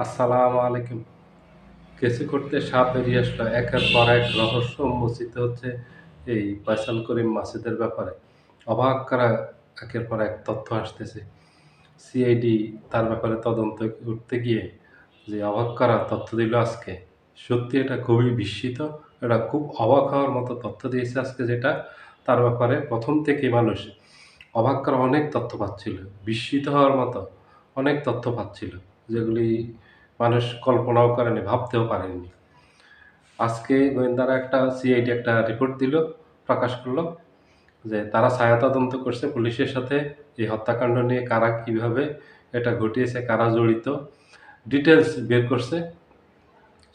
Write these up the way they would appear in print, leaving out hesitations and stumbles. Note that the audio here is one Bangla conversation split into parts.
আসসালামু আলাইকুম। কেঁচো করতে সাপ বেরিয়ে আসলো। একের পর এক রহস্য উন্মোচিত হচ্ছে এই ফয়সাল করিম মাসুদের ব্যাপারে। অবাক করা একের পর এক তথ্য আসতেছে। সিআইডি তার ব্যাপারে তদন্ত করতে গিয়ে যে অবাক করা তথ্য দিল আজকে, সত্যি এটা খুবই বিস্মিত। এটা খুব অবাক হওয়ার মতো তথ্য দিয়েছে আজকে, যেটা তার ব্যাপারে ১ম থেকেই মানুষ অবাক করা অনেক তথ্য পাচ্ছিল। বিস্মিত হওয়ার মতো অনেক তথ্য পাচ্ছিল, যেগুলি মানুষ কল্পনাও করেনি, ভাবতেও পারেনি। আজকে গোয়েন্দারা সিআইডি একটা রিপোর্ট দিল, প্রকাশ করল যে তারা ছায়া তদন্ত করছে পুলিশের সাথে এই হত্যাকাণ্ড নিয়ে, কারা কিভাবে এটা ঘটিয়েছে, কারা জড়িত, ডিটেইলস বের করছে।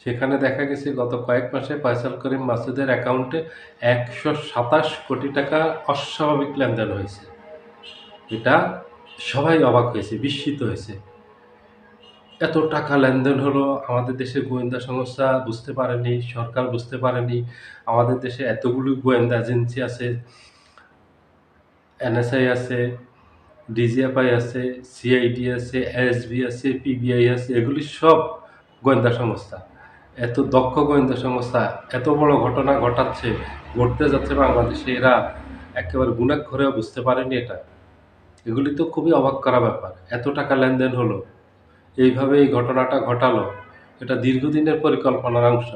সেখানে দেখা গেছে গত কয়েক মাসে ফয়সাল করিম মাসুদের অ্যাকাউন্টে ১২৭ কোটি টাকা অস্বাভাবিক লেনদেন হয়েছে। এটা সবাই অবাক হয়েছে, বিস্মিত হয়েছে। এত টাকা লেনদেন হলো, আমাদের দেশের গোয়েন্দা সংস্থা বুঝতে পারেনি, সরকার বুঝতে পারেনি। আমাদের দেশে এতগুলো গোয়েন্দা এজেন্সি আছে, এনএসআই আছে, ডিজিএফআই আছে, সিআইডি আছে, এসবি আছে, পিবিআই আছে, এগুলি সব গোয়েন্দা সংস্থা। এত দক্ষ গোয়েন্দা সংস্থা এত বড় ঘটনা ঘটাচ্ছে, ঘটতে যাচ্ছে বাংলাদেশে, এরা একেবারে গুণাক্ষরেও বুঝতে পারেনি এটা। এগুলি তো খুবই অবাক করা ব্যাপার। এত টাকা লেনদেন হলো, এইভাবে এই ঘটনাটা ঘটালো, এটা দীর্ঘদিনের পরিকল্পনার অংশ।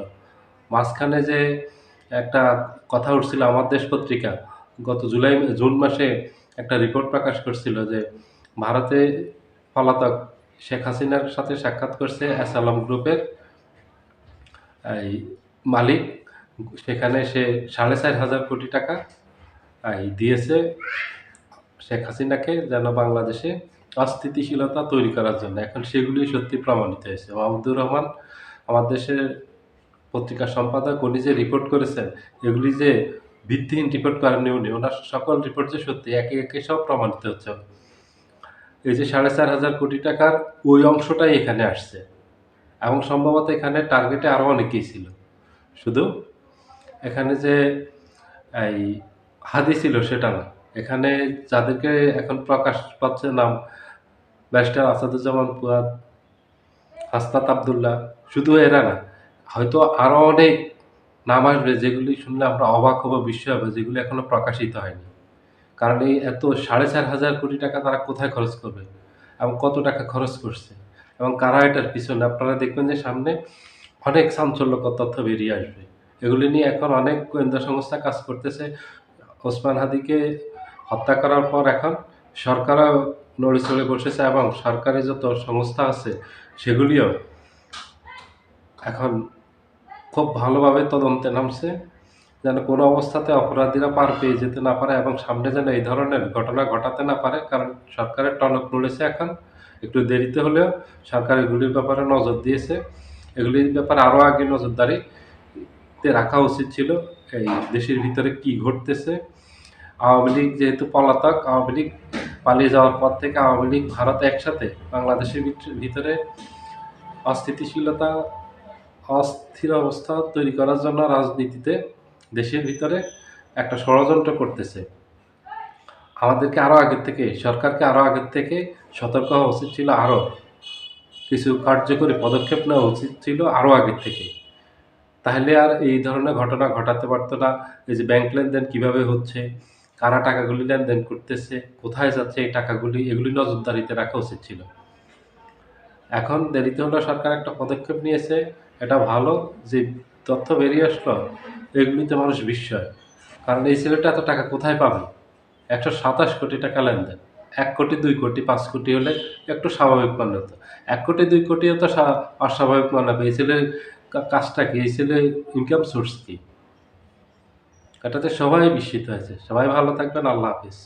মাঝখানে যে একটা কথা উঠছিল, আমার দেশ পত্রিকা গত জুন মাসে একটা রিপোর্ট প্রকাশ করছিল যে ভারতে পলাতক শেখ হাসিনার সাথে সাক্ষাৎ করছে অ্যাসালাম গ্রুপের এই মালিক। সেখানে সে ৪,৫০০ কোটি টাকা দিয়েছে শেখ হাসিনাকে, যেন বাংলাদেশে অস্থিতিশীলতা তৈরি করার জন্য। এখন সেগুলি সত্যি প্রমাণিত হয়েছে। মাহমুদুর রহমান, আমার দেশের পত্রিকার সম্পাদক, উনি যে রিপোর্ট করেছেন, এগুলি যে ভিত্তিহীন রিপোর্ট করেননি উনি, ওনার সকল রিপোর্ট যে সত্যি, একে একে সব প্রমাণিত হচ্ছে। এই যে ৪,৫০০ কোটি টাকার ওই অংশটাই এখানে আসছে, এবং সম্ভবত এখানে টার্গেটে আরও অনেকেই ছিল। শুধু এখানে যে এই হাদি ছিল সেটা না। এখানে যাদেরকে এখন প্রকাশ পাচ্ছে নাম, ব্যারিস্টার আসাদুজ্জামান ফুয়াদ, হাসনাত আব্দুল্লাহ, শুধু এরা না, হয়তো আরও অনেক নাম আসবে যেগুলি শুনলে আমরা অবাক হব, বিস্ময় হবে, যেগুলি এখনো প্রকাশিত হয়নি। কারণ এই এত ৪,৫০০ কোটি টাকা তারা কোথায় খরচ করবে এবং কত টাকা খরচ করছে এবং কারা এটার পিছনে, আপনারা দেখবেন যে সামনে অনেক চাঞ্চল্যকর তথ্য বেরিয়ে আসবে। এগুলি নিয়ে এখন অনেক গোয়েন্দা সংস্থা কাজ করতেছে। ওসমান হাদিকে হত্যা করার পর এখন সরকারও নড়েচড়ে বসেছে, এবং সরকারি যত সংস্থা আছে সেগুলিও এখন খুব ভালোভাবে তদন্তে নামছে, যেন কোনো অবস্থাতে অপরাধীরা পার পেয়ে যেতে না পারে এবং সামনে যেন এই ধরনের ঘটনা ঘটাতে না পারে। কারণ সরকারের টনক নড়েছে এখন, একটু দেরিতে হলেও সরকার এগুলির ব্যাপারে নজর দিয়েছে। এগুলির ব্যাপারে আরও আগে নজরদারিতে রাখা উচিত ছিল। এই দেশের ভিতরে কি ঘটতেছে, আওয়ামী লীগ যেহেতু পলাতক, আওয়ামী লীগ পালিয়ে যাওয়ার পর থেকে আওয়ামী লীগ ভারত একসাথে বাংলাদেশের ভিতরে অস্থিতিশীলতা, অস্থির অবস্থা তৈরি করার জন্য রাজনীতিতে দেশের ভিতরে একটা ষড়যন্ত্র করতেছে। আমাদেরকে আরও আগের থেকে, সরকারকে আরও আগের থেকে সতর্ক হওয়া উচিত ছিল, আরও কিছু কার্যকরী পদক্ষেপ নেওয়া উচিত ছিল আরও আগের থেকে। তাহলে আর এই ধরনের ঘটনা ঘটাতে পারতো না। এই যে ব্যাংক লেনদেন কীভাবে হচ্ছে, কারা টাকাগুলি লেনদেন করতেছে, কোথায় যাচ্ছে এই টাকাগুলি, এগুলি নজরদারিতে রাখা উচিত ছিল। এখন দেরিতে হলেও সরকার একটা পদক্ষেপ নিয়েছে, এটা ভালো। যে তথ্য বেরিয়ে আসলো, এগুলিতে মানুষ বিস্ময়। কারণ এই ছেলেটা এত টাকা কোথায় পাবে? ১২৭ কোটি টাকা লেনদেন। ১ কোটি, ২ কোটি, ৫ কোটি হলে একটু স্বাভাবিক মনে হতো। ১ কোটি, ২ কোটিও তো অস্বাভাবিক মনে হবে। এই ছেলের কাজটা কি? এই ছেলের ইনকাম সোর্স কি? এটাতে সবাই বিস্মিত হয়েছে। সবাই ভালো থাকবেন। আল্লাহ হাফেজ।